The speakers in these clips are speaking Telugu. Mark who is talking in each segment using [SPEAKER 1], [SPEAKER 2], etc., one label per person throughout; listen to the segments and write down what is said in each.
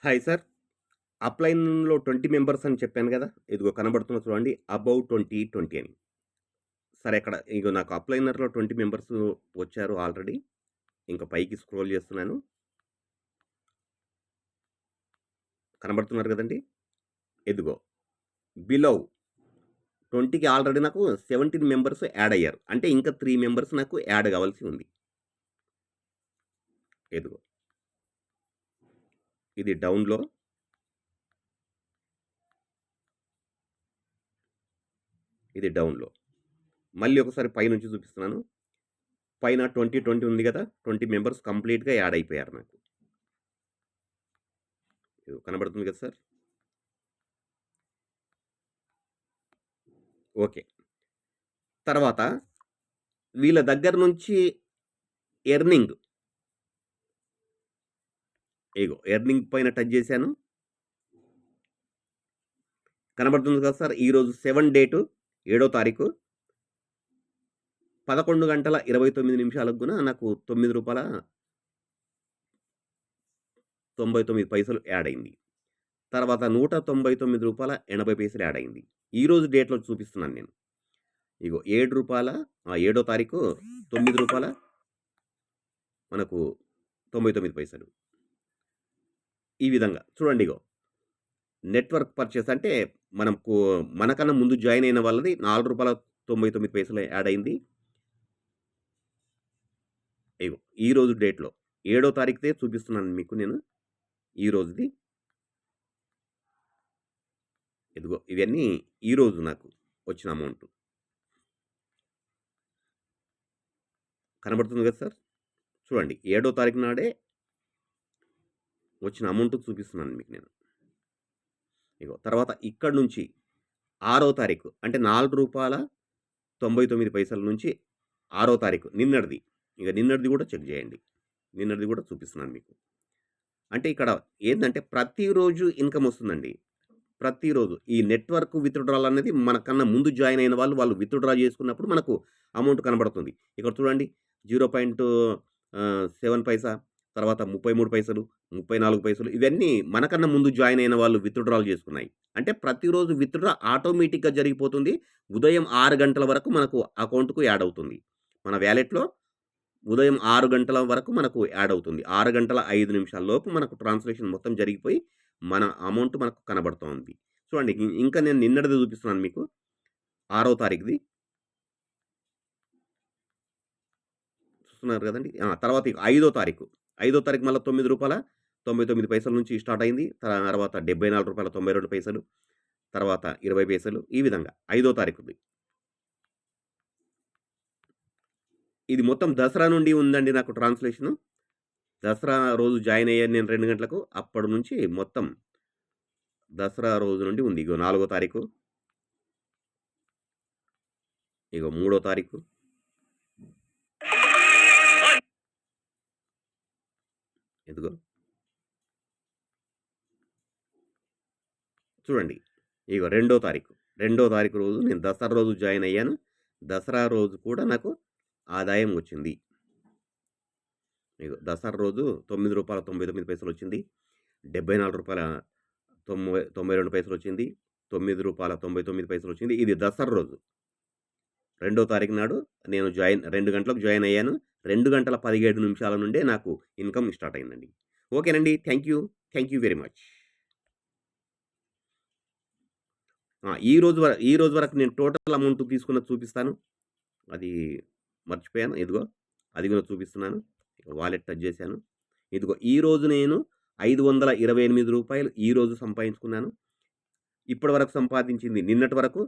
[SPEAKER 1] Hi sir. అప్‌లైన్‌లో 20 మెంబర్స్ అని చెప్పాను గదా! ఇదిగో కనబడుతుంది చూడండి. అబోవ్ 20, 20 అని. సరే ఇక్కడ ఇగో నాకు అప్‌లైనర్‌లో 20 మెంబర్స్ వచ్చారు ఆల్రెడీ. ఇంక పైకి స్క్రోల్ చేస్తున్నాను. కనబడుతున్నారు గదండీ! ఇదిగో బిలో 20కి ఆల్రెడీ నాకు 17 మెంబర్స్ యాడ్ అయ్యారు. అంటే ఇంకా 3 మెంబర్స్ నాకు యాడ్ కావాల్సి ఉంది. ఇదిగో ఇది డౌన్‌లో. ఇది డౌన్‌లో. మళ్ళీ ఒకసారి పైనుంచి చూపిస్తున్నాను. పైన 20, 20 ఉంది గదా! 20 మెంబర్స్ కంప్లీట్‌గా యాడ్ అయిపోయారు నాకు. ఇదిగో కనబడుతుంది కదా సార్. ఓకే. తర్వాత వీళ్ళ దగ్గర నుంచి ఎర్నింగ్ ఎర్నింగ్ పైన టచ్ చేశాను. కనబడుతుంది కదా సార్. ఈరోజు 7 డేటు 7 తారీఖు 11 గంటల 29 నిమిషాలకు గున నాకు రూ. 9.99 యాడ్ అయింది. తర్వాత రూ. 199.80 యాడ్ అయింది. ఈరోజు డేట్‌లో చూపిస్తున్నాను నేను. ఇగో రూ. 7 7 తారీఖు రూ. 9 మనకు 99 ఈ విధంగా చూడండి ఇగో. నెట్‌వర్క్ పర్చేస్ అంటే మనకు మనకన్నా ముందు జాయిన్ అయిన వాళ్ళది రూ. 4.99 యాడ్ అయింది. ఈరోజు డేట్‌లో 7 తారీఖుదే చూపిస్తున్నాను మీకు నేను. ఈ రోజుది. ఇదిగో ఇవన్నీ ఈరోజు నాకు వచ్చిన అమౌంట్. కనబడుతుంది కదా సార్. చూడండి 7 తారీఖు నాడే వచ్చిన అమౌంట్ చూపిస్తున్నాను మీకు నేను. తర్వాత ఇక్కడి నుంచి 6 తారీఖు అంటే రూ. 4.99 నుంచి 6 తారీఖు నిన్నటిది. నిన్నటిది కూడా చెక్ చేయండి. నిన్నటిది కూడా చూపిస్తున్నాను మీకు. అంటే ఇక్కడ ఏందంటే ప్రతిరోజు ఇన్‌కమ్ వస్తుందండి. ప్రతిరోజు ఈ నెట్‌వర్క్ విత్‌డ్రాల్ అనేది మనకన్నా ముందు జాయిన్ అయిన వాళ్ళు విత్‌డ్రా చేసుకున్నప్పుడు మనకు అమౌంట్ కనబడుతుంది. ఇక్కడ చూడండి 0.7 పైసా, తర్వాత 33 పైసలు, 34 పైసలు ఇవన్నీ మనకన్నా ముందు జాయిన్ అయిన వాళ్ళు విత్‌డ్రాల్ చేసుకున్నాయి. అంటే ప్రతిరోజు విత్‌డ్రా ఆటోమేటిక్‌గా జరిగిపోతుంది. ఉదయం 6 గంటల వరకు మనకు అకౌంట్‌కు యాడ్ అవుతుంది. మన వాలెట్‌లో ఉదయం 6 గంటల వరకు మనకు యాడ్ అవుతుంది. 6 గంటల 5 నిమిషాల లోపు మనకు ట్రాన్సాక్షన్ మొత్తం జరిగిపోయి, మన అమౌంట్ మనకు కనబడుతోంది. చూడండి ఇంకా నేను నిన్నటిది చూపిస్తున్నాను మీకు. 6వ తారీఖుది. చూస్తున్నారు కదండీ! తర్వాత 5వ తారీఖు. 5వ తారీఖు మళ్ళా రూ. 9.99 నుంచి స్టార్ట్ అయింది. తర్వాత రూ. 74.92 తర్వాత 20 పైసలు ఈ విధంగా 5వ తారీఖుది. ఇది మొత్తం దసరా నుండి ఉందండి నాకు ట్రాన్స్‌లేషను. దసరా రోజు జాయిన్ అయ్యాను నేను 2 గంటలకు. అప్పటి నుంచి మొత్తం దసరా రోజు నుండి ఉంది. 4 తారీఖు. 3 తారీఖు. ఇదిగో చూడండి. 2 తారీఖు. 2 తారీఖు రోజు నేను దసరా రోజు జాయిన్ అయ్యాను. దసరా రోజు కూడా నాకు ఆదాయం వచ్చింది. దసరా రోజు రూ. 9.99 వచ్చింది. రూ. 74.92 వచ్చింది. రూ. 9.99 వచ్చింది. ఇది దసరా రోజు. 2 తారీఖు నాడు నేను 2 గంటలకు జాయిన్ అయ్యాను. 2 గంటల 17 నిమిషాల నుండే నాకు ఇన్‌కమ్ స్టార్ట్ అయిందండి. ఓకేనండి. Thank you. Thank you very much. ఈ రోజు వరకు నేను టోటల్ అమౌంట్ తీసుకున్నది చూపిస్తాను. అది మర్చిపోయాను. ఇదిగో అది కూడా చూపిస్తున్నాను. వాలెట్ టచ్ చేశాను. ఇదిగో ఈరోజు నేను రూ. 528 ఈరోజు సంపాదించుకున్నాను. ఇప్పటి వరకు సంపాదించింది నిన్నటి వరకు రూ.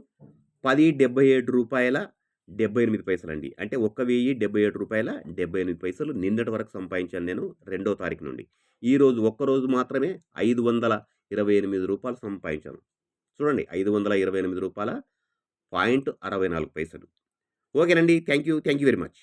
[SPEAKER 1] 10.77 అండి. అంటే రూ. 1,077.78 నిన్నటి వరకు సంపాదించాను నేను 2వ తారీఖు నుండి. ఈరోజు ఒక్కరోజు మాత్రమే రూ. 528 సంపాదించాను. చూడండి రూ. 528.64 ఓకేనండి. Thank you. Thank you very much.